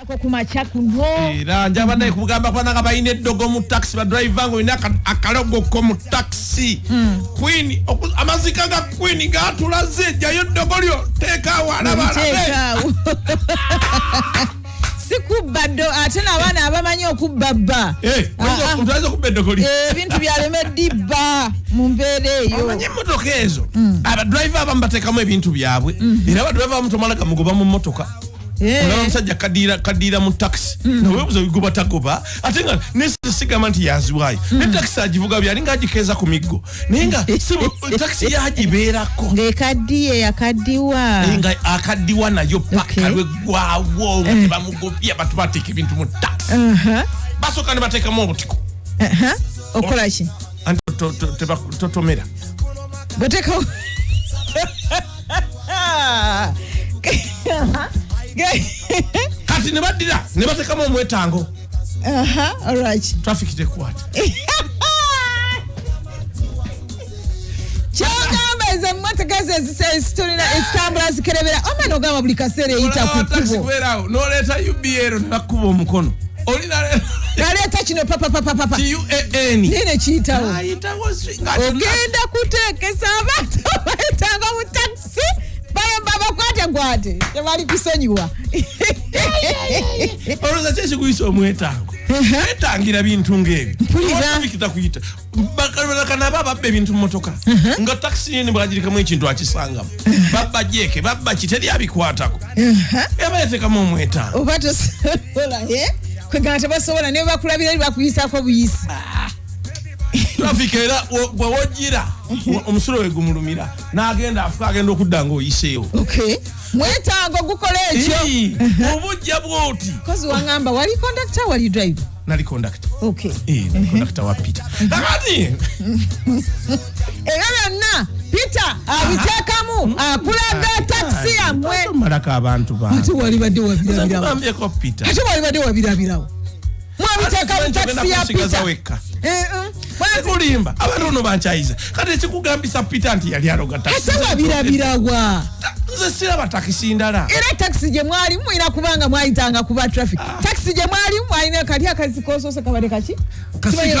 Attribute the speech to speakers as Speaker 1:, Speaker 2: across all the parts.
Speaker 1: Ko kumacha kuno.
Speaker 2: Era njaba naye kugamba kwa nanga bayine Dogo mu taxi ba driver ngo ina akalogo ko mu taxi. Queen amazika ga Queen ga tulaze jayo Dogo lyo teka wala bala.
Speaker 1: Sikubado atena abana abamanyi okubabba.
Speaker 2: Mutazo kubeddo koli.
Speaker 1: Bintu byalemeddiba mu mbeera eyo.
Speaker 2: Amanyi motoka ezo. Aba driver abambatekamu ebintu byabwe. Era aba driver amutomalaga mugoba mu motoka. Ngaba musajja kadira mu taxi. Nawe buzo bigoba tagoba. Atenga nesisigama nti yaziwayo. Ne taxi agivuga byali ngagikeza ku miggo. Nenga taxi yagibeerako.
Speaker 1: Ngekaddiye yakaddiwa.
Speaker 2: Nenga akaddiwa nayo paka lwe gwawo nga bamugopya batu bateka ebintu mu taxi. Basoka ne bateka mu butiko.
Speaker 1: Okola ki?
Speaker 2: Anto totomera.
Speaker 1: Bateka
Speaker 2: Kati ne badira ne batekamu omwetango.
Speaker 1: All right.
Speaker 2: Traffic tekwata.
Speaker 1: Changamba motoka zese storina estambula zikerebera omano gamba buli kaseera eyita ku kubo.
Speaker 2: No leta UBR ne bakuba omukono. Olina
Speaker 1: Naleta kino papa.
Speaker 2: TUAN.
Speaker 1: Nene chitawo.
Speaker 2: Ayitawo swinga.
Speaker 1: Ogenda kuteekesa abantu bayitanga mu taxi. Baba kwate tebali kusonyiwa.
Speaker 2: Oloza kyesi kuyiso omwetango. Etangira bintu ngebi. Fikita kuyita. Bakabala kana baba bintu motoka. Nga taxi ni bwajirika mu ekintu akisangamu. Baba jeke baba kiteri abikwatako. Yabayeteka mu omwetango.
Speaker 1: Obato sola kwegana basobola ne bakulabira bakuyisako buyisi.
Speaker 2: Traffic era wojira omusulo wegumulumira nagenda afuka agenda okudanga oyiseewo.
Speaker 1: Okay. Mwetango gukola ekyo.
Speaker 2: Obujja bwoti.
Speaker 1: Kozi wangamba wali conductor wali driver?
Speaker 2: Nali conductor.
Speaker 1: Okay.
Speaker 2: Nali conductor wa Peter. Nakati.
Speaker 1: Byonna Peter abitekamu akulaga taxi amwe.
Speaker 2: Malaka abantu ba.
Speaker 1: Ati wali badde wabirabirawo.
Speaker 2: Nambye ko Peter.
Speaker 1: Ati wali badde wabirabirawo. Mwabiteka taxi ya Peter.
Speaker 2: Kulimba abantu no banchayiza kati ekikugambisa Peter nti yali aloga taxi.
Speaker 1: Ate wabirabirawa.
Speaker 2: Nze siraba taxi ndala.
Speaker 1: Era taxi gye mwali mwina kubanga mwayitanga kuba traffic. Taxi gye mwali mwalina kali akazikosoose kabale kaki?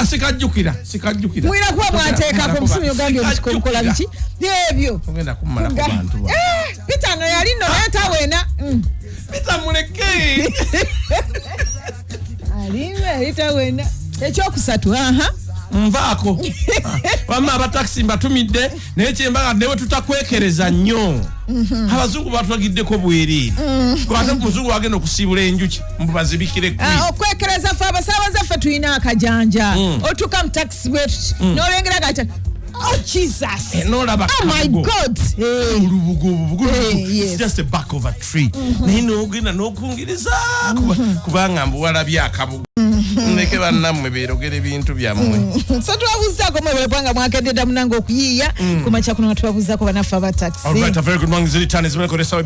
Speaker 2: Sikajjukira.
Speaker 1: Mwina kuba mwateeka ku musomo Uganda omukola biki? Ebyo.
Speaker 2: Ogenda kumala ku bantu ba.
Speaker 1: Peter no yali no yatawena.
Speaker 2: Peter muleke.
Speaker 1: Alime yatawena. Ekyokusatu
Speaker 2: Mvaako. Wamma abataxi mbatumidde naye kyembaga newe tutakwekereza nnyo. Abazungu batulagiddeko bwerere. Kwate muzungu agenda okusiibula enjuki mbazibikire kwi.
Speaker 1: Okwekereza fe abasaabaze ffe tulina akajanja. Otuka mu taxi wetu n'olengera gata. Oh Jesus. Oh my God.
Speaker 2: It's just the back of a tree. Nino ogenda n'okungiriza kubanga mbuwalabye akabugu. Ndeke bannamwe beerogere bintu byammwe.
Speaker 1: So twabuzaako mwe bwanga mwakedde munango okuyiiya kumacha kuno twabuzaako banafa ba taxi.
Speaker 2: All right, a very good morning. Zili tani zimekolesawo